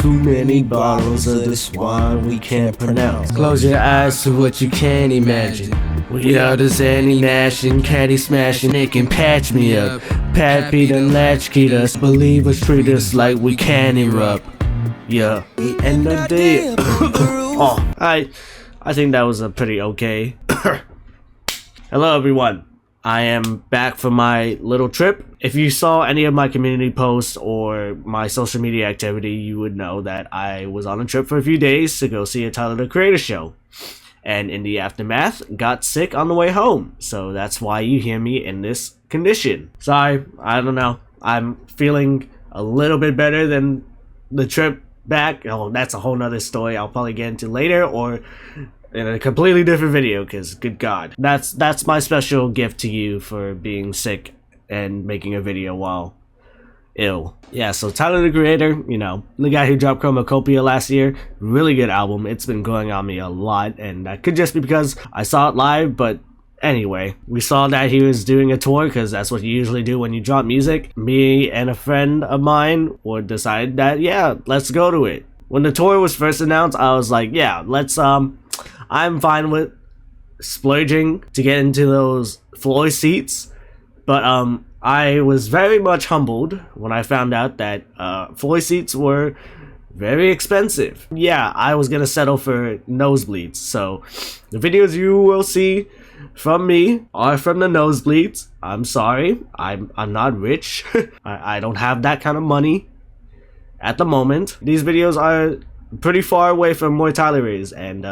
Too many bottles of this wine we can't pronounce. Close your eyes to what you can't imagine. We are the Zanny Nashing, caddy smashing, it can patch me up. Pat Pete and latchkey us, believe us, treat us like we can erupt. Yeah, and the day. Oh, I think that was a pretty okay. Hello everyone, I am back from my little trip. If you saw any of my community posts or my social media activity, you would know that I was on a trip for a few days to go see a Tyler the Creator show. And in the aftermath, got sick on the way home. So that's why you hear me in this condition. Sorry, I don't know. I'm feeling a little bit better than the trip back. Oh, that's a whole nother story I'll probably get into later or in a completely different video, because good god. That's my special gift to you for being sick and making a video while ill. Yeah, so Tyler the Creator, you know, the guy who dropped Chromakopia last year, really good album. It's been growing on me a lot, and that could just be because I saw it live, but anyway, we saw that he was doing a tour, because that's what you usually do when you drop music. Me and a friend of mine would decide that, yeah, let's go to it. When the tour was first announced, I was like, yeah, let's, I'm fine with splurging to get into those floor seats, but, I was very much humbled when I found out that floor seats were very expensive. Yeah, I was gonna settle for nosebleeds, so the videos you will see from me are from the nosebleeds. I'm sorry, I'm not rich. I don't have that kind of money at the moment. These videos are pretty far away from where Tyler is, and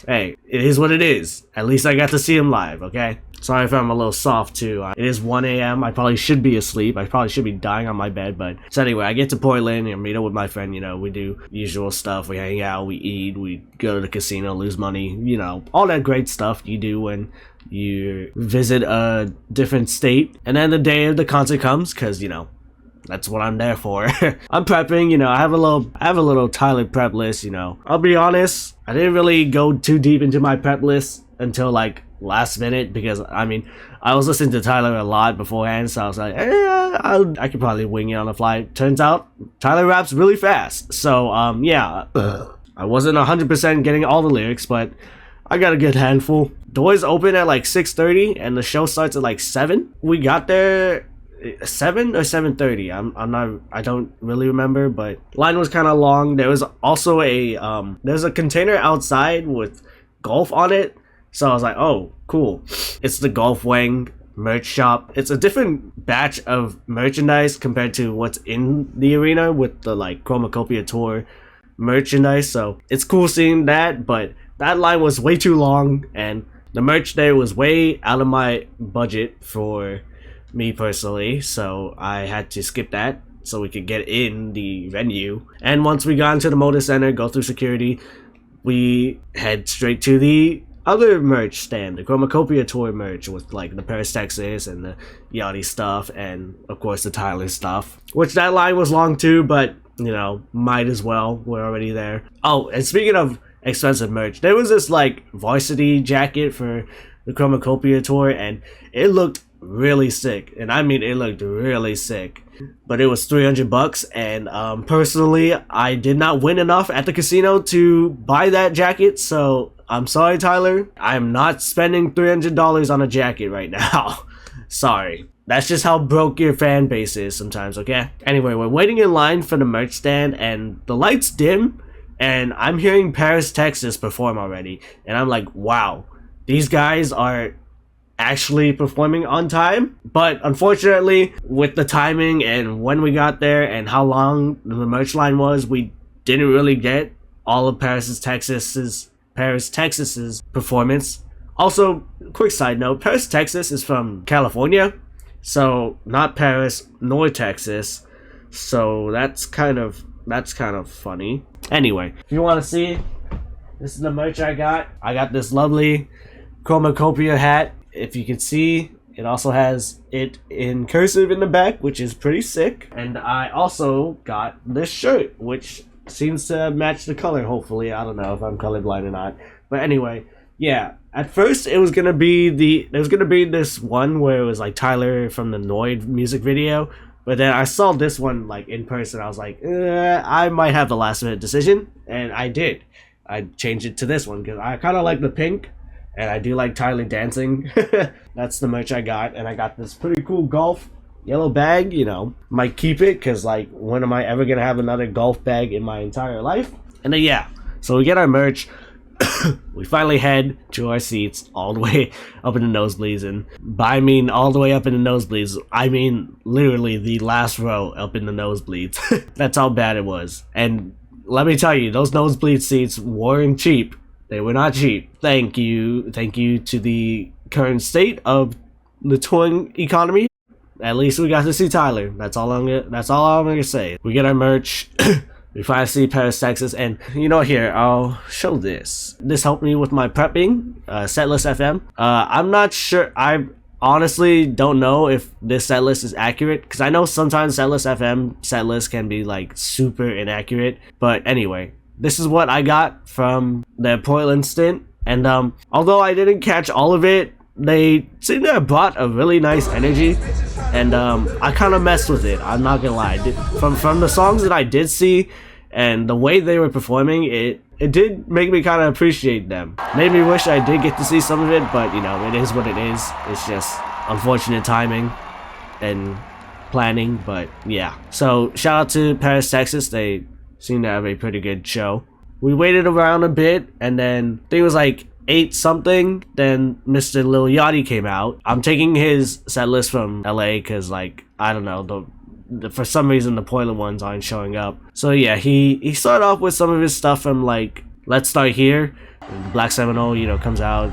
hey, it is what it is. At least I got to see him live, okay? Sorry if I'm a little soft too. It is 1 a.m. I probably should be asleep. I probably should be dying on my bed, but so anyway, I get to Portland and meet up with my friend. You know, we do usual stuff. We hang out, we eat, we go to the casino, lose money. You know, all that great stuff you do when you visit a different state. And then the day of the concert comes, because you know, that's what I'm there for. I'm prepping, you know, I have a little Tyler prep list, you know. I'll be honest, I didn't really go too deep into my prep list until like last minute, because I mean, I was listening to Tyler a lot beforehand, so I was like, I could probably wing it on the fly. Turns out Tyler raps really fast, so yeah, I wasn't 100% getting all the lyrics, but I got a good handful. Doors open at like 6:30 and the show starts at like 7. We got there 7 or 7:30. I don't really remember, but line was kind of long. There was also there's a container outside with golf on it. So I was like, oh, cool. It's the Golf Wang merch shop. It's a different batch of merchandise compared to what's in the arena with the like Chromakopia tour merchandise. So it's cool seeing that, but that line was way too long and the merch there was way out of my budget for me personally. So I had to skip that so we could get in the venue. And once we got into the Motor Center, go through security, we head straight to the other merch stand, the Chromakopia tour merch with like the paristexas and the yachty stuff, and of course the Tyler stuff, which that line was long too, but you know, might as well, we're already there. Oh, and speaking of expensive merch, there was this like varsity jacket for the Chromakopia tour and it looked really sick, and I mean it looked really sick, but it was $300, and personally I did not win enough at the casino to buy that jacket, so I'm sorry Tyler, I'm not spending $300 on a jacket right now. Sorry. That's just how broke your fan base is sometimes, okay? Anyway, we're waiting in line for the merch stand and the lights dim and I'm hearing Paristexas perform already, and I'm like, wow, these guys are actually performing on time. But unfortunately, with the timing and when we got there and how long the merch line was, we didn't really get all of Paristexas's performance. Also, quick side note, Paris, Texas is from California, so not Paris nor Texas, so that's kind of funny. Anyway, if you want to see, this is the merch I got. I got this lovely Chromakopia hat. If you can see, it also has it in cursive in the back, which is pretty sick. And I also got this shirt, which seems to match the color, hopefully. I don't know if I'm colorblind or not. But anyway, yeah. At first, it was gonna be this one where it was like Tyler from the Noid music video But then I saw this one like in person. I was like, I might have the last minute decision, and I did. I changed it to this one because I kind of like the pink, and I do like Tyler dancing. That's the merch I got, and I got this pretty cool golf yellow bag. You know, might keep it because like, when am I ever gonna have another golf bag in my entire life? And then yeah, so we get our merch. We finally head to our seats all the way up in the nosebleeds, and by I mean all the way up in the nosebleeds, I mean literally the last row up in the nosebleeds. That's how bad it was. And let me tell you, those nosebleed seats weren't cheap. They were not cheap. Thank you to the current state of the touring economy. At least we got to see Tyler. That's all I'm gonna say. We get our merch. We finally see Paristexas, and you know, here, I'll show this. This helped me with my prepping, setlist FM. I'm not sure, I honestly don't know if this setlist is accurate, because I know sometimes setlist FM setlists can be like super inaccurate, but anyway, this is what I got from the Portland stint, and although I didn't catch all of it, they seem to have brought a really nice energy, and I kind of messed with it. I'm not gonna lie. From the songs that I did see and the way they were performing, it did make me kind of appreciate them. Made me wish I did get to see some of it, but you know, it is what it is. It's just unfortunate timing and planning, but yeah. So shout out to Paristexas. They seem to have a pretty good show. We waited around a bit, and then I think it was like 8 something, then Mr. Lilyachty came out. I'm taking his set list from LA because, like, I don't know, for some reason the Portland ones aren't showing up. So yeah, he started off with some of his stuff from like Let's Start Here. The Black Seminole, you know, comes out.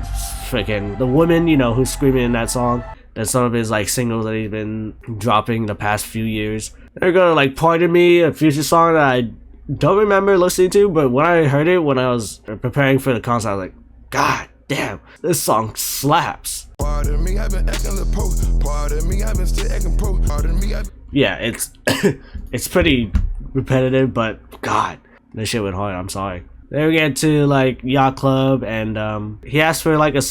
Freaking the woman, you know, who's screaming in that song. Then some of his like singles that he's been dropping the past few years. They're gonna like Pardon Me, a future song that I don't remember listening to, but when I heard it when I was preparing for the concert, I was like, God damn, this song slaps. Pardon me, I've been acting the pro. Pardon me, I've been still acting pro. Pardon me, yeah, it's it's pretty repetitive, but God, this shit went hard. I'm sorry. Then we get to like Yacht Club, and he asked for like a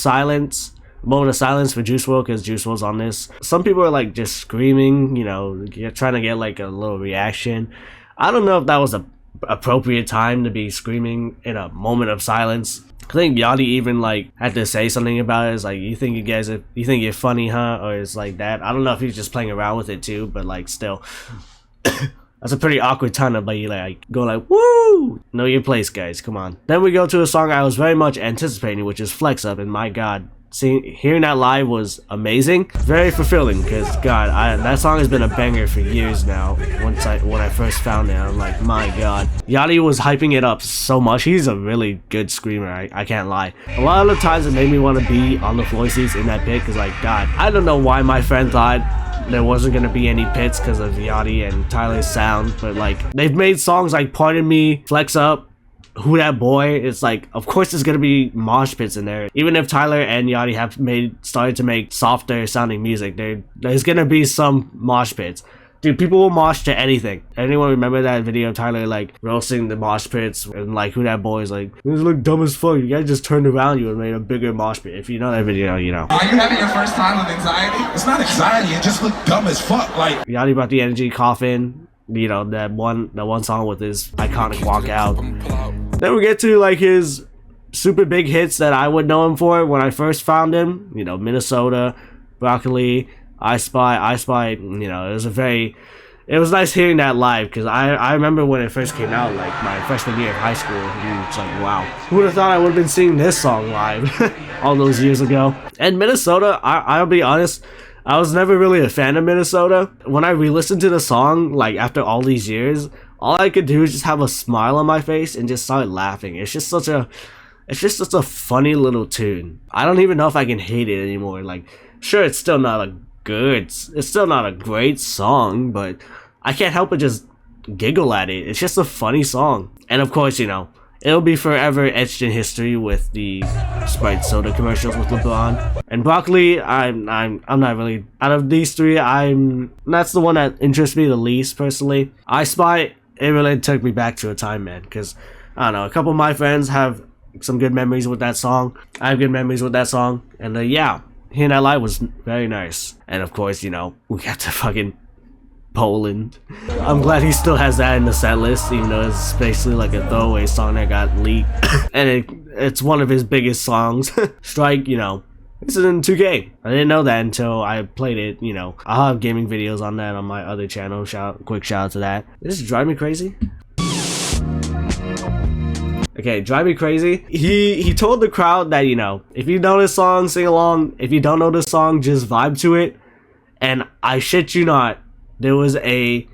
moment of silence for Juice WRLD because Juice WRLD's on this. Some people are like just screaming, you know, trying to get like a little reaction. I don't know if that was a appropriate time to be screaming in a moment of silence. I think Yachty even like had to say something about it. It's like, you think you're funny, huh? Or it's like that. I don't know if he's just playing around with it too, but like still, that's a pretty awkward time to be like go like, woo! Know your place, guys. Come on. Then we go to a song I was very much anticipating, which is Flex Up, and my God, hearing that live was amazing. Very fulfilling because God, that song has been a banger for years now. When I first found it, I'm like, my God. Yachty was hyping it up so much. He's a really good screamer, I can't lie. A lot of the times it made me want to be on the floor seats in that pit because like, God, I don't know why my friend thought there wasn't going to be any pits because of Yachty and Tyler's sound, but like, they've made songs like Pardon Me, Flex Up, Who That Boy. It's like, of course there's gonna be mosh pits in there. Even if Tyler and Yachty have started to make softer sounding music, there's gonna be some mosh pits. Dude, people will mosh to anything. Anyone remember that video of Tyler like roasting the mosh pits and like Who That Boy is like, this look dumb as fuck. You guys just turned around you and made a bigger mosh pit. If you know that video, you know. Are you having your first time with anxiety? It's not anxiety, it just looked dumb as fuck. Like Yachty brought the energy, Coffin, you know, that one song with his iconic walkout. Then we get to like his super big hits that I would know him for when I first found him. You know, Minnesota, Broccoli, I Spy. You know, it was nice hearing that live because I remember when it first came out, like my freshman year of high school. And it's like, wow, who would have thought I would have been singing this song live all those years ago? And Minnesota, I'll be honest, I was never really a fan of Minnesota. When I re-listened to the song, like after all these years, all I could do is just have a smile on my face and just start laughing. It's just such a funny little tune. I don't even know if I can hate it anymore. Like, sure, it's still not a great song, but I can't help but just giggle at it. It's just a funny song. And of course, you know, it'll be forever etched in history with the Sprite soda commercials with LeBron. And Broccoli, I'm not really, out of these three, that's the one that interests me the least personally. I Spy, it really took me back to a time, man, because I don't know, a couple of my friends have some good memories with that song. I have good memories with that song, and yeah, hearing that live was very nice. And of course, you know, we got to fucking Poland. I'm glad he still has that in the set list, even though it's basically like a throwaway song that got leaked. And it's one of his biggest songs. Strike, you know, this is in 2K. I didn't know that until I played it, you know. I'll have gaming videos on that on my other channel. Quick shout out to that. This is Drive Me Crazy. Okay, Drive Me Crazy. He told the crowd that, you know, if you know this song, sing along. If you don't know this song, just vibe to it. And I shit you not, there was a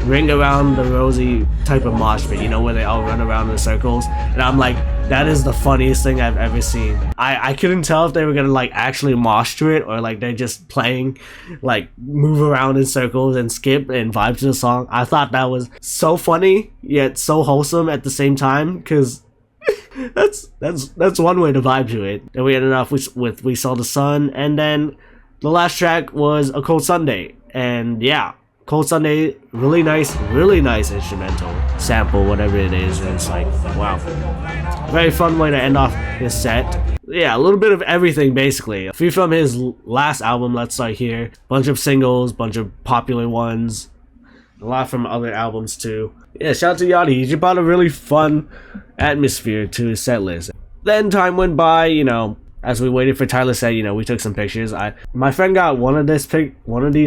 ring around the rosy type of mosh pit, you know, where they all run around in circles. And I'm like, that is the funniest thing I've ever seen. I couldn't tell if they were gonna like actually mosh to it or like they're just playing, like move around in circles and skip and vibe to the song. I thought that was so funny yet so wholesome at the same time, because that's one way to vibe to it. And we ended off with We Saw the Sun, and then the last track was A Cold Sunday. And yeah, Cold Sunday, really nice instrumental sample, whatever it is. And it's like, wow, very fun way to end off his set. Yeah, a little bit of everything basically. A few from his last album, Let's Start Here. Bunch of singles, bunch of popular ones, a lot from other albums too. Yeah, shout out to Yachty. He brought a really fun atmosphere to his set list. Then time went by, you know, as we waited for Tyler's set, you know, we took some pictures. My friend got one of these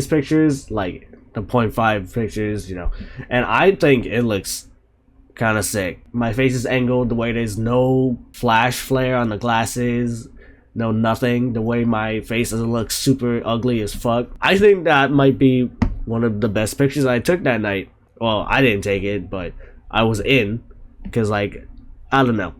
pictures, like the 0.5 pictures, you know, and I think it looks kind of sick. My face is angled the way there's no flash flare on the glasses, no nothing. The way my face doesn't look super ugly as fuck. I think that might be one of the best pictures I took that night. Well, I didn't take it, but I was in, because like, I don't know.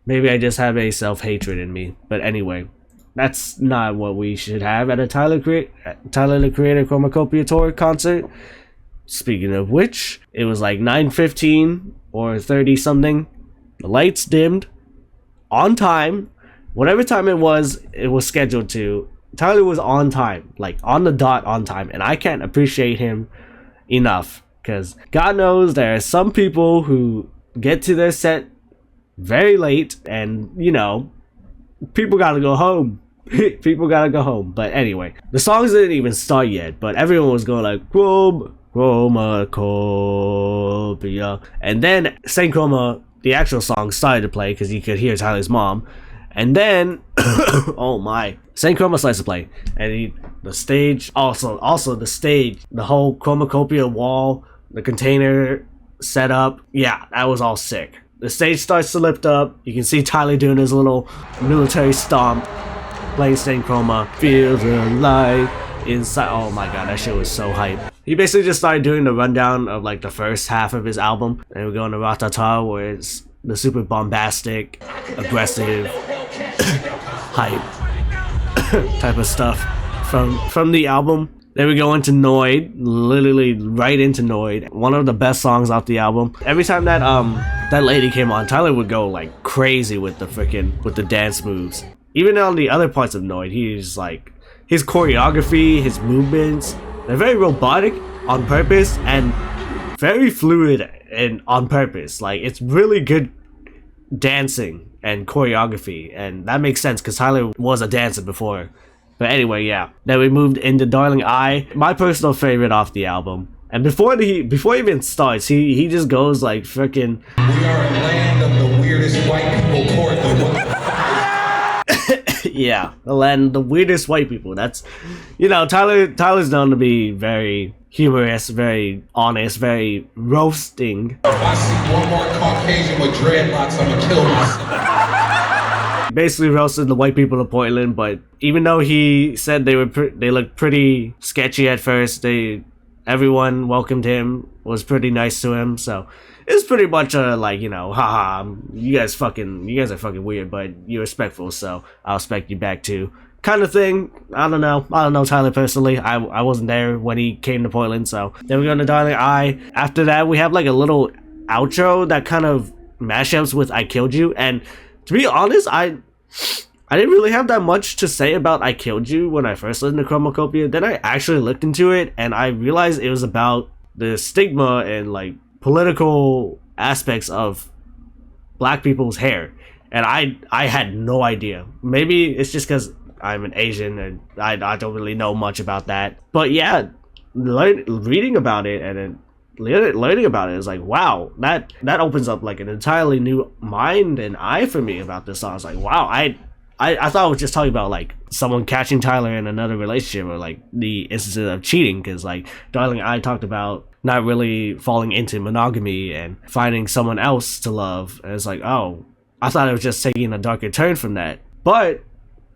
Maybe I just have a self-hatred in me. But anyway, that's not what we should have at a Tyler the Creator Chromakopia Tour concert. Speaking of which, it was like 9:15 or 30 something. The lights dimmed. On time. Whatever time it was scheduled to. Tyler was on time. Like on the dot on time. And I can't appreciate him enough. Because God knows there are some people who get to their set very late, and you know, people gotta go home. But anyway, the songs didn't even start yet, but everyone was going like chromakopia, and then Saint Chroma, the actual song, started to play because you could hear Tyler's mom, and then oh my, Saint Chroma starts to play, and the stage, also the stage, the whole Chromakopia wall, the container setup, yeah, that was all sick. The stage starts to lift up. You can see Tyler doing his little military stomp, playing Saint Chroma. Feel the light inside. Oh my god, that shit was so hype. He basically just started doing the rundown of like the first half of his album. And we're going to Ratata, where it's the super bombastic, aggressive, hype type of stuff from the album. Then we go into Noid, literally right into Noid. One of the best songs off the album. Every time that that lady came on, Tyler would go like crazy with the dance moves. Even on the other parts of Noid, he's like, his choreography, his movements, they're very robotic on purpose and very fluid and on purpose. Like, it's really good dancing and choreography, and that makes sense because Tyler was a dancer before. But anyway, yeah. Then we moved into Darling I, my personal favorite off the album. And before he even starts, he just goes like freaking, we are a land of the weirdest white people court. yeah, the land of the weirdest white people. That's, you know, Tyler's known to be very humorous, very honest, very roasting. If I see one more Caucasian with dreadlocks, I'm gonna kill myself. Basically roasted the white people of Portland, but even though he said they looked pretty sketchy at first, everyone welcomed him, was pretty nice to him, so it's pretty much a like, you know, haha, you guys are fucking weird, but you're respectful, so I'll respect you back too, kind of thing. I don't know Tyler personally. I wasn't there when he came to Portland. So then we go to Darling I. After that, we have like a little outro that kind of mashups with I Killed You, and to be honest, I didn't really have that much to say about I Killed You when I first listened to Chromakopia. Then I actually looked into it, and I realized it was about the stigma and like political aspects of black people's hair. And I had no idea. Maybe it's just because I'm an Asian and I don't really know much about that. But yeah, reading about it and then learning about it is like, wow, that opens up like an entirely new mind and eye for me about this song. I was like, wow, I thought I was just talking about like someone catching Tyler in another relationship or like the instance of cheating, because like Darling I talked about not really falling into monogamy and finding someone else to love, and it's like, oh, I thought it was just taking a darker turn from that. But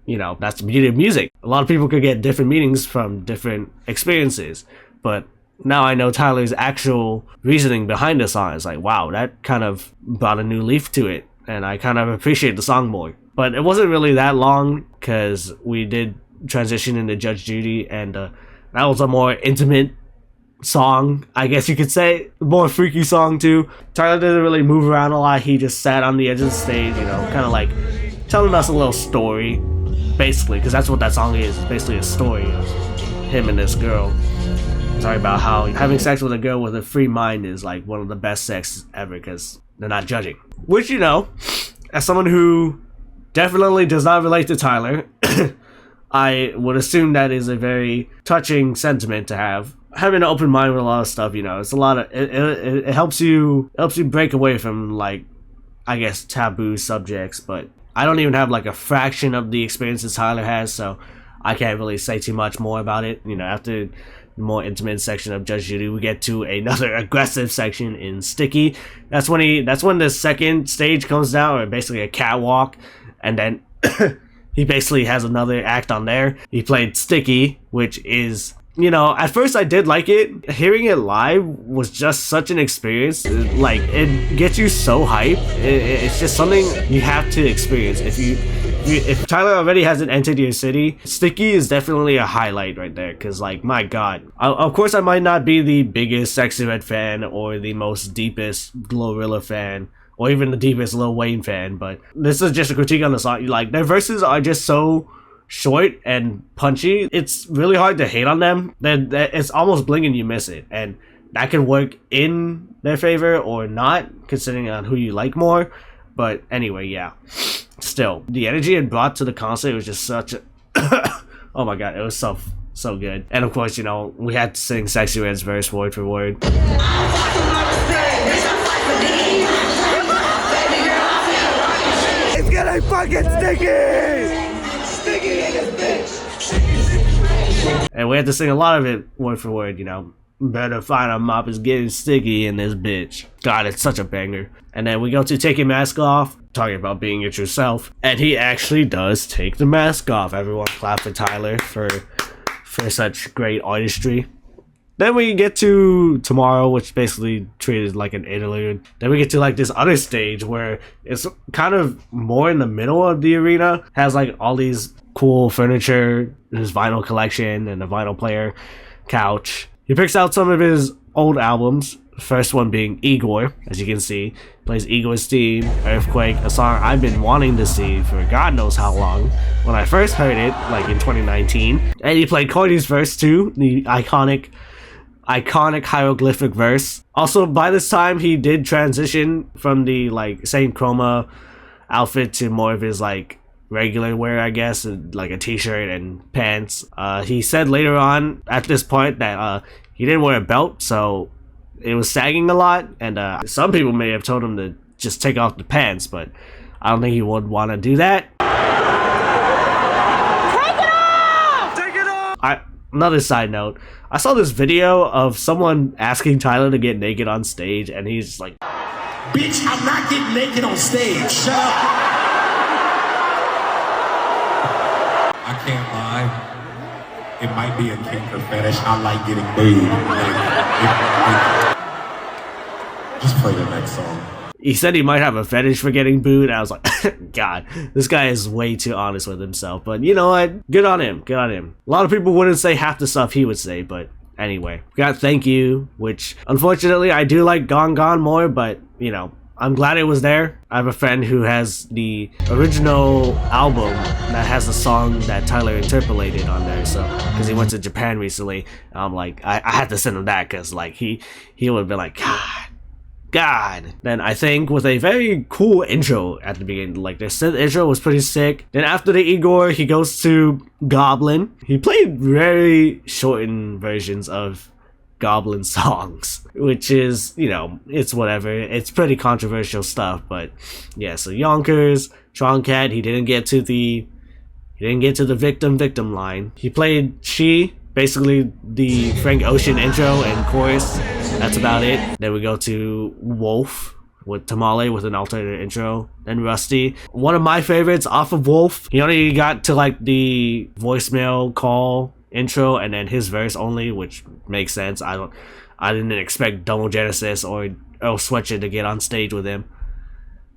you know, that's the beauty of music. A lot of people could get different meanings from different experiences, but now I know Tyler's actual reasoning behind the song. It's like, wow, that kind of brought a new leaf to it, and I kind of appreciate the song more. But it wasn't really that long, because we did transition into Judge Judy, and that was a more intimate song, I guess you could say. More freaky song too. Tyler didn't really move around a lot. He just sat on the edge of the stage, you know, kind of like telling us a little story, basically, because that's what that song is. It's basically a story of him and this girl. Talking about how having sex with a girl with a free mind is like one of the best sex ever, because they're not judging. Which, you know, as someone who definitely does not relate to Tyler, I would assume that is a very touching sentiment to have. Having an open mind with a lot of stuff, you know, it's a lot of it helps you break away from, like, I guess, taboo subjects. But I don't even have like a fraction of the experiences Tyler has, so I can't really say too much more about it. You know, after the more intimate section of Judge Judy, we get to another aggressive section in Sticky. That's when the second stage comes down, or basically a catwalk, and then he basically has another act on there. He played Sticky, which is, you know, at first I did like it. Hearing it live was just such an experience. Like, it gets you so hype. It's just something you have to experience. If Tyler already hasn't entered your city, Sticky is definitely a highlight right there. Because, like, my god. Of course, I might not be the biggest Sexy Red fan or the most deepest Glorilla fan, or even the deepest Lil Wayne fan, but this is just a critique on the song. Like, their verses are just so short and punchy. It's really hard to hate on them. It's almost blink and you miss it, and that can work in their favor or not, considering on who you like more. But anyway, yeah. Still, the energy it brought to the concert was just such a oh my god, it was so good. And of course, you know, we had to sing Sexy Red's verse word for word. It's getting fucking sticky in this bitch. And we had to sing a lot of it word for word, you know. Better find a mop, is getting sticky in this bitch. God, it's such a banger. And then we go to Take Your Mask Off, talking about being your true self. And he actually does take the mask off. Everyone clap for Tyler for such great artistry. Then we get to Tomorrow, which basically treated like an interlude. Then we get to like this other stage where it's kind of more in the middle of the arena. Has like all these cool furniture, his vinyl collection, and a vinyl player, couch. He picks out some of his old albums. The first one being Igor, as you can see. Plays Igor's theme, Earthquake, a song I've been wanting to see for God knows how long. When I first heard it, like in 2019. And he played Cody's verse too, the iconic hieroglyphic verse. Also, by this time, he did transition from the like same chroma outfit to more of his like regular wear, I guess, like a t-shirt and pants. He said later on at this point that he didn't wear a belt, so it was sagging a lot, and some people may have told him to just take off the pants, but I don't think he would want to do that. Take it off! Another side note, I saw this video of someone asking Tyler to get naked on stage, and he's just like, Bitch, I'm not getting naked on stage. Shut up. I can't lie. It might be a kink or fetish. I like getting booed. Just play the next song. He said he might have a fetish for getting booed. I was like, God, this guy is way too honest with himself. But you know what? Good on him. Good on him. A lot of people wouldn't say half the stuff he would say, but anyway. We got Thank You, which unfortunately I do like Gone Gone more, but you know, I'm glad it was there. I have a friend who has the original album that has a song that Tyler interpolated on there, so because he went to Japan recently. I'm like, I had to send him that because like he would have been like, God, God. Then I think with a very cool intro at the beginning, like the synth intro was pretty sick. Then after the Igor, he goes to Goblin. He played very shortened versions of Goblin songs, which is, you know, it's whatever. It's pretty controversial stuff, but yeah. So Yonkers, Troncat, he didn't get to the victim line. He played She, basically the Frank Ocean intro and chorus. That's about it. Then we go to Wolf with Tamale with an alternate intro. Then Rusty. One of my favorites off of Wolf. He only got to like the voicemail call intro and then his verse only, which makes sense. I didn't expect Domo Genesis or Earl Sweatshirt to get on stage with him.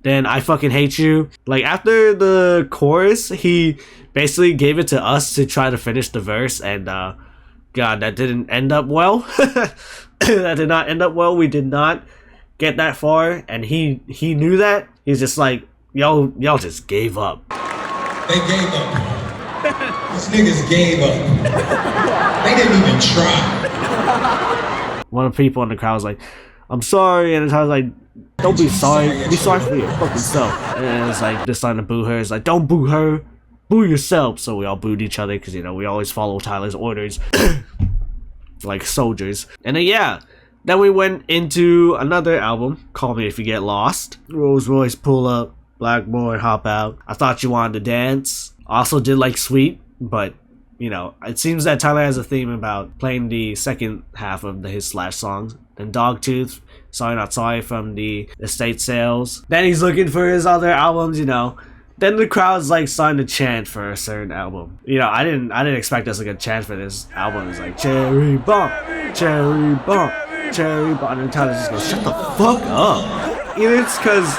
Then I Fucking Hate You. Like after the chorus, he basically gave it to us to try to finish the verse, and God, that didn't end up well. That did not end up well. We did not get that far, and he knew that. He's just like, y'all just gave up. They gave up. These niggas gave up. They didn't even try. One of the people in the crowd was like, I'm sorry, and I was like, don't be sorry. Be sorry for your fucking self. And it's like, this time to boo her. It's like, don't boo her. Boo yourself. So we all booed each other because, you know, we always follow Tyler's orders. Like soldiers. And then yeah, then we went into another album, Call Me If You Get Lost. Rolls Royce pull up, Black Boy hop out, I Thought You Wanted to Dance. Also did like Sweet, but you know, it seems that Tyler has a theme about playing the second half of his Slash songs. Then Dogtooth, Sorry Not Sorry from the estate sales. Then he's looking for his other albums, you know. Then the crowd's like starting to chant for a certain album. You know, I didn't expect us to get chant for this album. It's like Cherry Bomb, Cherry Bomb, Cherry Bomb. And Tyler just goes, shut the fuck up. Either it's because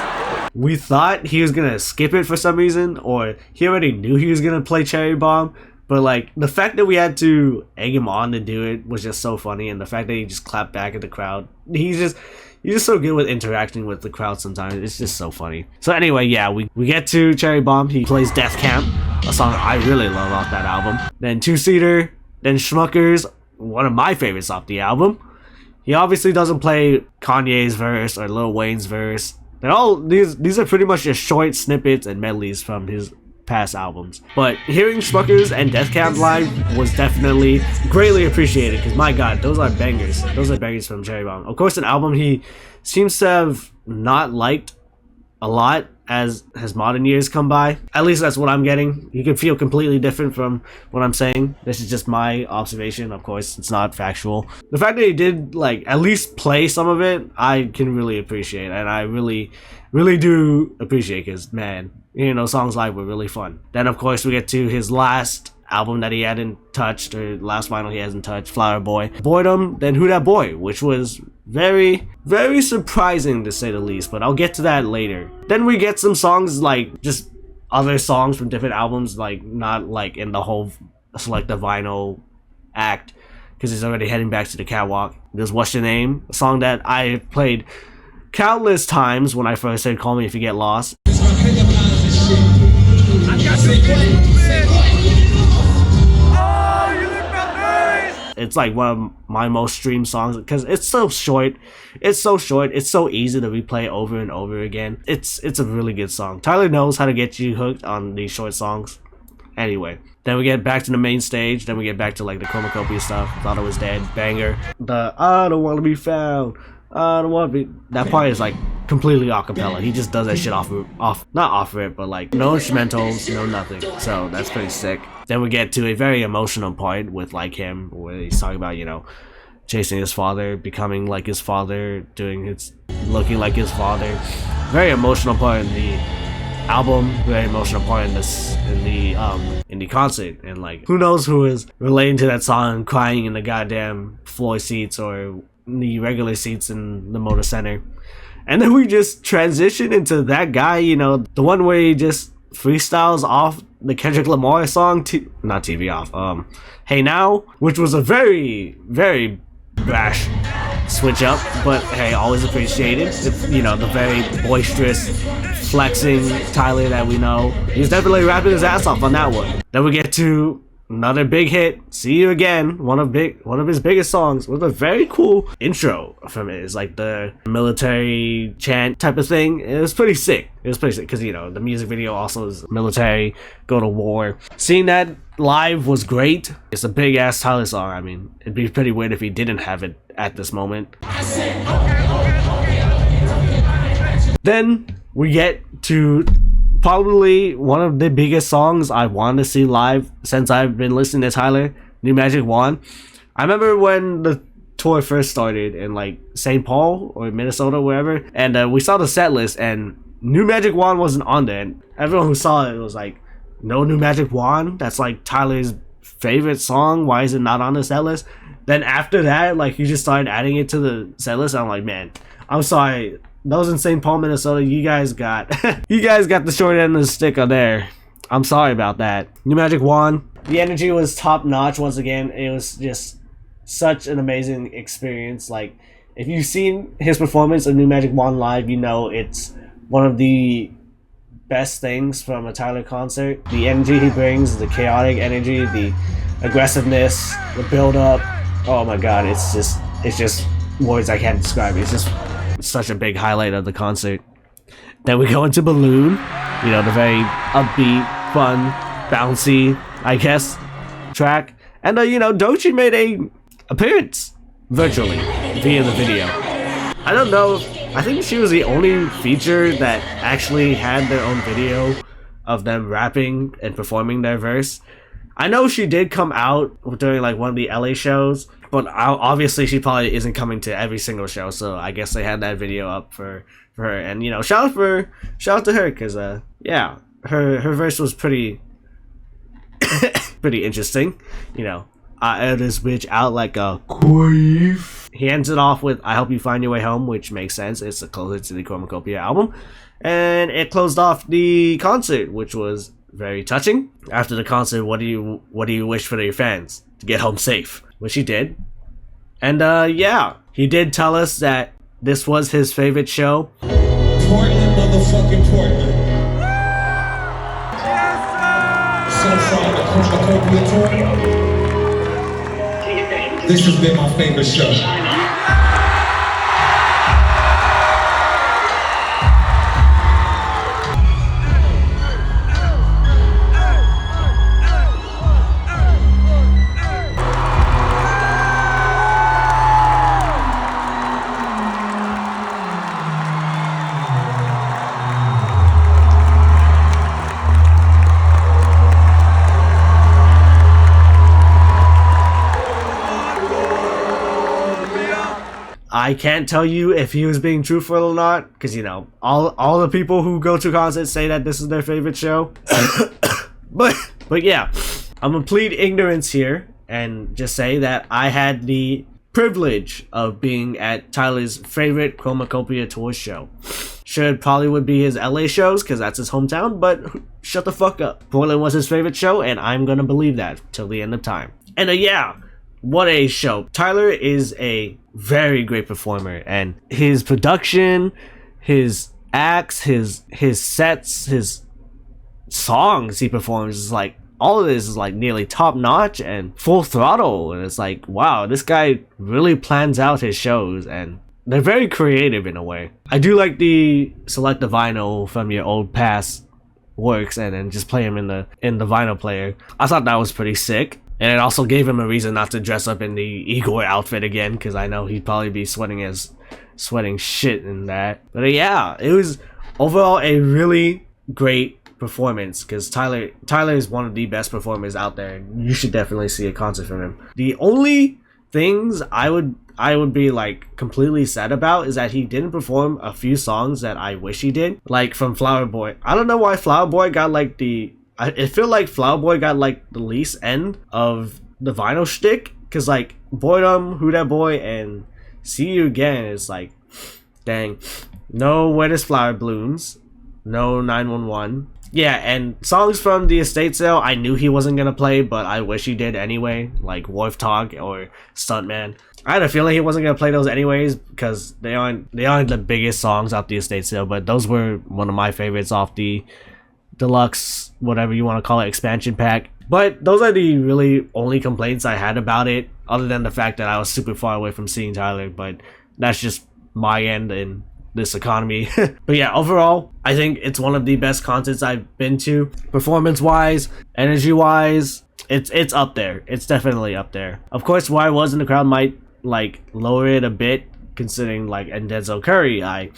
we thought he was gonna skip it for some reason, or he already knew he was gonna play Cherry Bomb. But like the fact that we had to egg him on to do it was just so funny, and the fact that he just clapped back at the crowd, he's just so good with interacting with the crowd sometimes. It's just so funny. So anyway, yeah, we get to Cherry Bomb. He plays Death Camp, a song I really love off that album. Then Two Seater, then Schmuckers, one of my favorites off the album. He obviously doesn't play Kanye's verse or Lil Wayne's verse. They're all these are pretty much just short snippets and medleys from his past albums. But hearing Schmuckers and Death Camp live was definitely greatly appreciated, because my god, those are bangers. Those are bangers from Cherry Bomb. Of course, an album he seems to have not liked a lot as his modern years come by. At least that's what I'm getting. You can feel completely different from what I'm saying. This is just my observation. Of course, it's not factual. The fact that he did like at least play some of it, I can really appreciate, and I really do appreciate, because man, you know, songs live were really fun. Then of course we get to his last album that he hadn't touched, or last vinyl he hasn't touched, Flower Boy. Boredom, then Who Dat Boy, which was very surprising to say the least, but I'll get to that later. Then we get some songs like just other songs from different albums, like not like in the whole Select the Vinyl act, because he's already heading back to the catwalk. There's What's Your Name, a song that I played countless times when I first said Call Me If You Get Lost. It's like one of my most streamed songs, because it's so short. It's so easy to replay over and over again. It's a really good song. Tyler knows how to get you hooked on these short songs. Anyway, then we get back to the main stage. Then we get back to like the Chromakopia stuff. Thought It Was Dead, banger. The I Don't Want to Be Found, I don't want to be. That part is like completely acapella. He just does that shit off it, but like no instrumentals, no nothing. So that's pretty sick. Then we get to a very emotional part with like him, where he's talking about, you know, chasing his father, becoming like his father, looking like his father. Very emotional part in the album. Very emotional part in the concert. And like, who knows who is relating to that song, crying in the goddamn floor seats or the regular seats in the Motor Center. And then we just transition into that guy, you know, the one where he just freestyles off the Kendrick Lamar song, not TV Off, Hey Now, which was a very brash switch up, but hey, always appreciated. It's, you know, the very boisterous, flexing Tyler that we know. He's definitely rapping his ass off on that one. Then we get to another big hit. See You Again, one of his biggest songs, with a very cool intro from it. It's like the military chant type of thing. It was pretty sick. Because, you know, the music video also is military, go to war. Seeing that live was great. It's a big ass Tyler song. I mean, it'd be pretty weird if he didn't have it at this moment. Then we get to probably one of the biggest songs I want to see live since I've been listening to Tyler, New Magic Wand. I remember when the tour first started in like St. Paul or Minnesota, wherever, and we saw the set list and New Magic Wand wasn't on there, and everyone who saw it was like, no New Magic Wand? That's like Tyler's favorite song, why is it not on the set list? Then after that, like, he just started adding it to the set list. I'm like, man, I'm sorry, those in St. Paul, Minnesota, you guys got the short end of the stick on there. I'm sorry about that. New Magic Wand, the energy was top notch once again. It was just such an amazing experience. Like, if you've seen his performance of New Magic Wand live, you know it's one of the best things from a Tyler concert. The energy he brings, the chaotic energy, the aggressiveness, the build up. Oh my god, it's just words I can't describe. It's just such a big highlight of the concert. Then we go into Balloon, you know, the very upbeat, fun, bouncy, I guess, track. And you know, Doechii made a appearance virtually via the video. I don't know, I think she was the only feature that actually had their own video of them rapping and performing their verse. I know she did come out during like one of the LA shows, but obviously she probably isn't coming to every single show, so I guess they had that video up for her. And you know, shout out to her, because yeah, her verse was pretty pretty interesting. You know, I air this bitch out like a queef. He ends it off with I Hope You Find Your Way Home, which makes sense. It's a closer to the Chromakopia album. And it closed off the concert, which was very touching. After the concert, what do you wish for your fans? To get home safe, which he did. And yeah, he did tell us that this was his favorite show. Portland, motherfucking Portland. So far, the chromakopia tour, this has been my favorite show. I can't tell you if he was being truthful or not, because you know, all the people who go to concerts say that this is their favorite show. but yeah, I'm gonna plead ignorance here and just say that I had the privilege of being at Tyler's favorite Chromakopia tour show. Sure, it probably would be his LA shows, because that's his hometown, but shut the fuck up. Portland was his favorite show, and I'm gonna believe that till the end of time. And yeah, what a show. Tyler is a very great performer, and his production, his acts, his sets, his songs he performs is like, all of this is like nearly top notch and full throttle, and it's like, wow, this guy really plans out his shows, and they're very creative in a way. I do like the select the vinyl from your old past works and then just play them in the vinyl player. I thought that was pretty sick. And it also gave him a reason not to dress up in the Igor outfit again, because I know he'd probably be sweating shit in that. But yeah, it was overall a really great performance, because Tyler is one of the best performers out there, and you should definitely see a concert from him. The only things I would be like completely sad about is that he didn't perform a few songs that I wish he did, like from Flower Boy. I don't know why Flower Boy got like I feel like Flower Boy got like the least end of the vinyl shtick, because like Boredom, Who Dat Boy, and See You Again is like, dang, no Where Does Flower Blooms, no 911. Yeah, and songs from the estate sale I knew he wasn't gonna play, but I wish he did anyway, like Wharf Talk or Stuntman. I had a feeling he wasn't gonna play those anyways, because they aren't the biggest songs off the estate sale, but those were one of my favorites off the deluxe, whatever you want to call it, expansion pack. But those are the really only complaints I had about it, other than the fact that I was super far away from seeing Tyler, but that's just my end in this economy. But yeah, overall, I think it's one of the best concerts I've been to. Performance-wise, energy-wise, it's up there. It's definitely up there. Of course, where I was in the crowd might like lower it a bit, considering like in Denzel Curry, I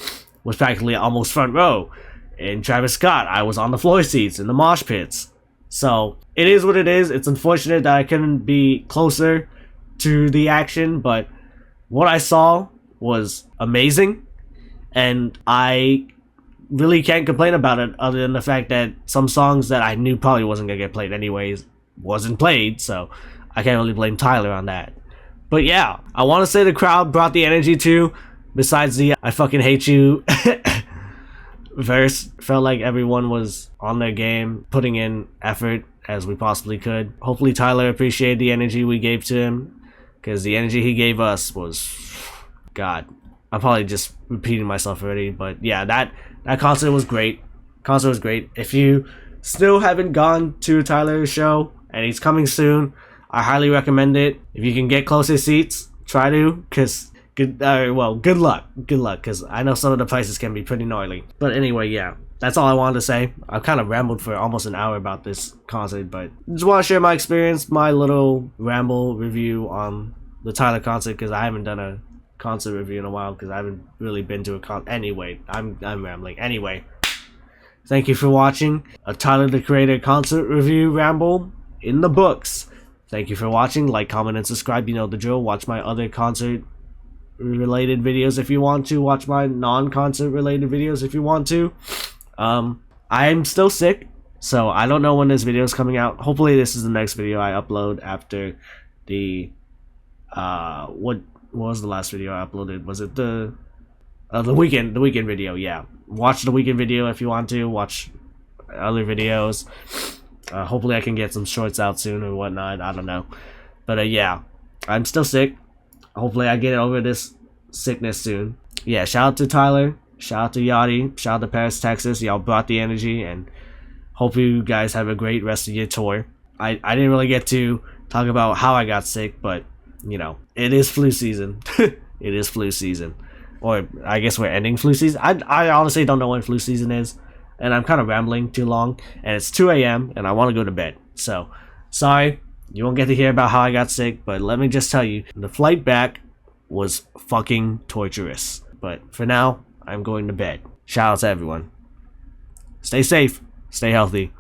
was practically almost front row. In Travis Scott, I was on the floor seats in the mosh pits. So it is what it is. It's unfortunate that I couldn't be closer to the action, but what I saw was amazing, and I really can't complain about it, other than the fact that some songs that I knew probably wasn't gonna get played anyways wasn't played, so I can't really blame Tyler on that. But yeah, I want to say the crowd brought the energy too. Besides the "I fucking hate you" verse, felt like everyone was on their game, putting in effort as we possibly could. Hopefully Tyler appreciated the energy we gave to him, because the energy he gave us was, God, I'm probably just repeating myself already, but yeah, that concert was great. Concert was great. If you still haven't gone to Tyler's show, and he's coming soon, I highly recommend it. If you can get closer seats, try to, because good luck, because I know some of the prices can be pretty gnarly. But anyway, yeah, that's all I wanted to say. I've kind of rambled for almost an hour about this concert, but just want to share my experience, my little ramble review on the Tyler concert, because I haven't done a concert review in a while, because I haven't really been to a concert. Anyway, I'm rambling. Anyway, thank you for watching a Tyler the Creator concert review ramble in the books. Thank you for watching. Like, comment, and subscribe. You know the drill. Watch my other concert related videos if you want to. Watch my non-concert related videos if you want to. I'm still sick, so I don't know when this video is coming out. Hopefully this is the next video I upload after the what was the last video I uploaded? Was it the weekend video? Yeah, watch the weekend video if you want to. Watch other videos. Hopefully I can get some shorts out soon or whatnot. I don't know, but yeah, I'm still sick. Hopefully I get over this sickness soon. Yeah, shout out to Tyler, shout out to Yachty, shout out to Paristexas. Y'all brought the energy, and hope you guys have a great rest of your tour. I didn't really get to talk about how I got sick, but you know, it is flu season. It is flu season, or I guess we're ending flu season. I honestly don't know when flu season is, and I'm kind of rambling too long, and it's 2 a.m. and I want to go to bed. So sorry, you won't get to hear about how I got sick, but let me just tell you, the flight back was fucking torturous. But for now, I'm going to bed. Shout out to everyone. Stay safe, stay healthy.